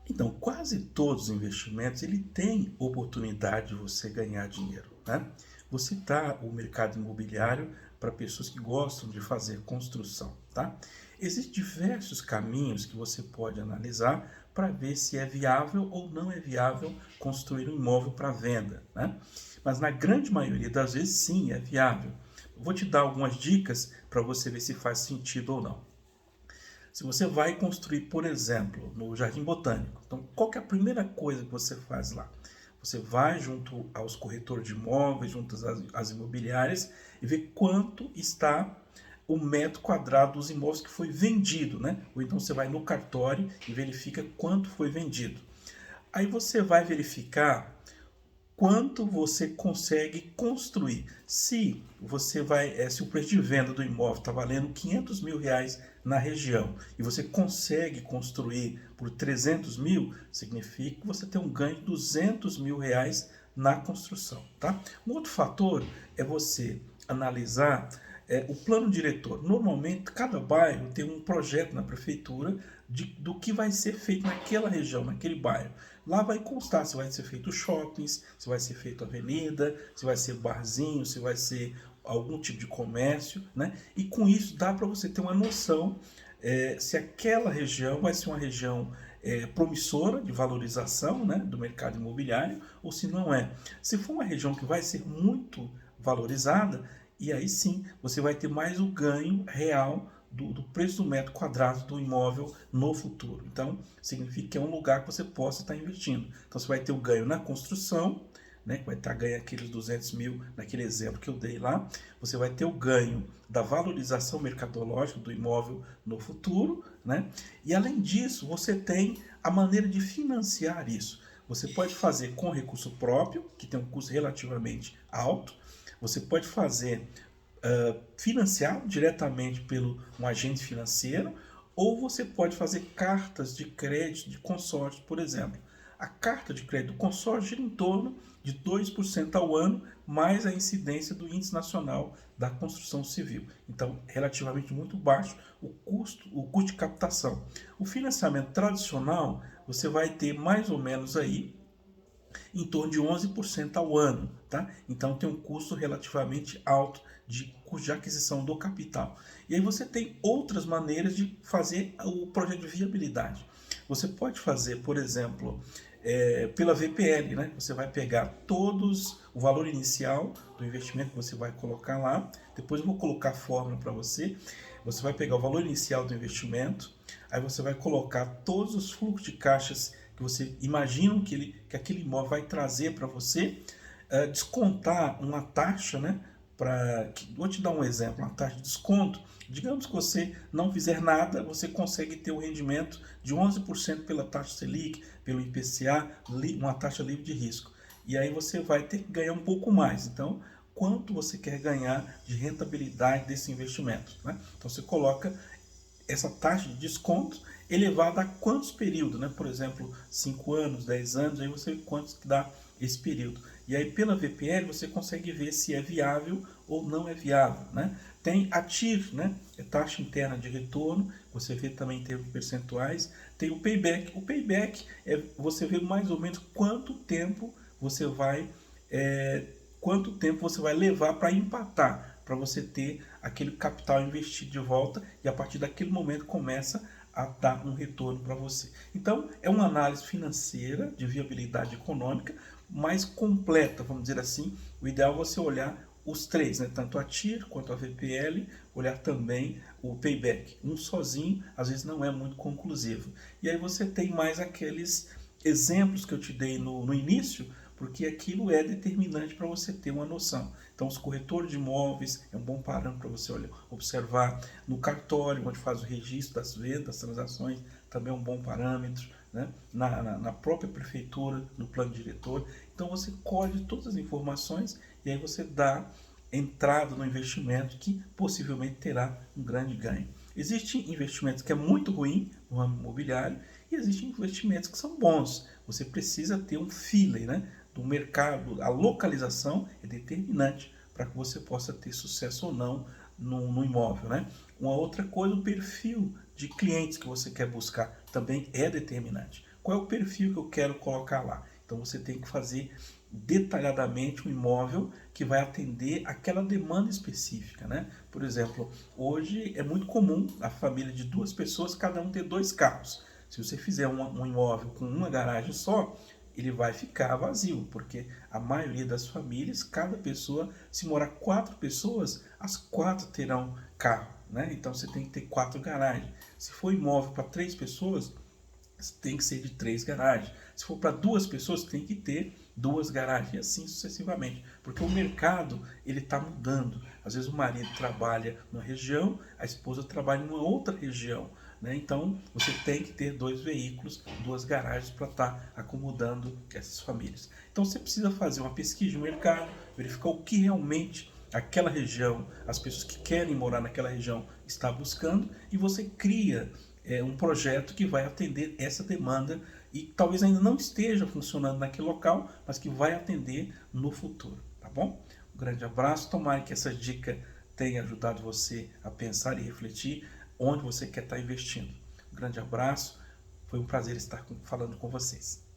Então, quase todos os investimentos ele tem oportunidade de você ganhar dinheiro, né? Vou citar o mercado imobiliário para pessoas que gostam de fazer construção, tá? Existem diversos caminhos que você pode analisar para ver se é viável ou não é viável construir um imóvel para venda, né? Mas na grande maioria das vezes, sim, é viável. Vou te dar algumas dicas para você ver se faz sentido ou não. Se você vai construir, por exemplo, no Jardim Botânico, então qual que é a primeira coisa que você faz lá? Você vai junto aos corretores de imóveis, junto às imobiliárias e vê quanto está o metro quadrado dos imóveis que foi vendido, né? Ou então você vai no cartório e verifica quanto foi vendido. Aí você vai verificar quanto você consegue construir. Se você vai, se o preço de venda do imóvel está valendo 500 mil reais na região e você consegue construir por 300 mil, significa que você tem um ganho de 200 mil reais na construção, tá? Um outro fator é você analisar o plano diretor. Normalmente, cada bairro tem um projeto na prefeitura do que vai ser feito naquela região, naquele bairro. Lá vai constar se vai ser feito shoppings, se vai ser feito avenida, se vai ser barzinho, se vai ser algum tipo de comércio, né? E com isso dá para você ter uma noção se aquela região vai ser uma região promissora de valorização, né, do mercado imobiliário ou se não é. Se for uma região que vai ser muito valorizada, e aí sim você vai ter mais o ganho real do preço do metro quadrado do imóvel no futuro. Então, significa que é um lugar que você possa estar investindo. Então, você vai ter o ganho na construção, né, que vai estar ganho aqueles 200 mil naquele exemplo que eu dei lá. Você vai ter o ganho da valorização mercadológica do imóvel no futuro, né? E além disso, você tem a maneira de financiar isso. Você pode fazer com recurso próprio, que tem um custo relativamente alto. Você pode fazer financiado diretamente pelo um agente financeiro, ou você pode fazer cartas de crédito de consórcio, por exemplo. A carta de crédito do consórcio gira em torno de 2% ao ano, mais a incidência do Índice Nacional da Construção Civil. Então, relativamente muito baixo o custo de captação. O financiamento tradicional, você vai ter mais ou menos aí em torno de 11% ao ano, tá? Então tem um custo relativamente alto de custo de aquisição do capital. E aí você tem outras maneiras de fazer o projeto de viabilidade. Você pode fazer, por exemplo, pela VPL, né? Você vai pegar todos o valor inicial do investimento que você vai colocar lá. Depois eu vou colocar a fórmula para você. Você vai pegar o valor inicial do investimento, aí você vai colocar todos os fluxos de caixas que você imagina que aquele imóvel vai trazer para você, descontar uma taxa, né? Vou te dar um exemplo, uma taxa de desconto. Digamos que você não fizer nada, você consegue ter um rendimento de 11% pela taxa Selic, pelo IPCA, uma taxa livre de risco. E aí você vai ter que ganhar um pouco mais. Então, quanto você quer ganhar de rentabilidade desse investimento, né? Então você coloca essa taxa de desconto elevada a quantos períodos, né? Por exemplo, 5 anos, 10 anos, aí você vê quantos que dá esse período. E aí pela VPL você consegue ver se é viável ou não é viável, né? Tem a TIR, né? É taxa interna de retorno, você vê também em termos percentuais. Tem o payback. O payback é você vê mais ou menos você vai é, quanto tempo você vai levar para empatar, para você ter aquele capital investido de volta e a partir daquele momento começa a dar um retorno para você. Então, é uma análise financeira de viabilidade econômica mais completa, vamos dizer assim. O ideal é você olhar os três, né? Tanto a TIR quanto a VPL, olhar também o payback. Um sozinho, às vezes, não é muito conclusivo. E aí você tem mais aqueles exemplos que eu te dei no início, porque aquilo é determinante para você ter uma noção. Então, os corretores de imóveis é um bom parâmetro para você observar. No cartório, onde faz o registro das vendas, das transações, também é um bom parâmetro. Né? Na própria prefeitura, no plano diretor. Então, você colhe todas as informações e aí você dá entrada no investimento que possivelmente terá um grande ganho. Existem investimentos que é muito ruim no ramo imobiliário e existem investimentos que são bons. Você precisa ter um feeling, né, do mercado. A localização é determinante para que você possa ter sucesso ou não no imóvel. Né? Uma outra coisa, o perfil de clientes que você quer buscar também é determinante. qual é o perfil que eu quero colocar lá. Então você tem que fazer detalhadamente um imóvel que vai atender aquela demanda específica, né? Por exemplo, hoje é muito comum a família de 2 pessoas, cada um ter 2 carros. Se você fizer um imóvel com uma garagem só, ele vai ficar vazio, porque a maioria das famílias, cada pessoa, se morar 4 pessoas, as 4 terão carro, né? Então você tem que ter 4 garagens. Se for imóvel para 3 pessoas, tem que ser de 3 garagens. Se for para 2 pessoas, tem que ter 2 garagens, e assim sucessivamente. Porque o mercado ele está mudando. Às vezes o marido trabalha numa região, a esposa trabalha em uma outra região. Né? Então você tem que ter 2 veículos, 2 garagens para estar acomodando essas famílias. Então você precisa fazer uma pesquisa de mercado, verificar o que realmente aquela região, as pessoas que querem morar naquela região está buscando, e você cria um projeto que vai atender essa demanda e talvez ainda não esteja funcionando naquele local, mas que vai atender no futuro, tá bom? Um grande abraço, tomara que essa dica tenha ajudado você a pensar e refletir onde você quer estar investindo. Um grande abraço, foi um prazer estar falando com vocês.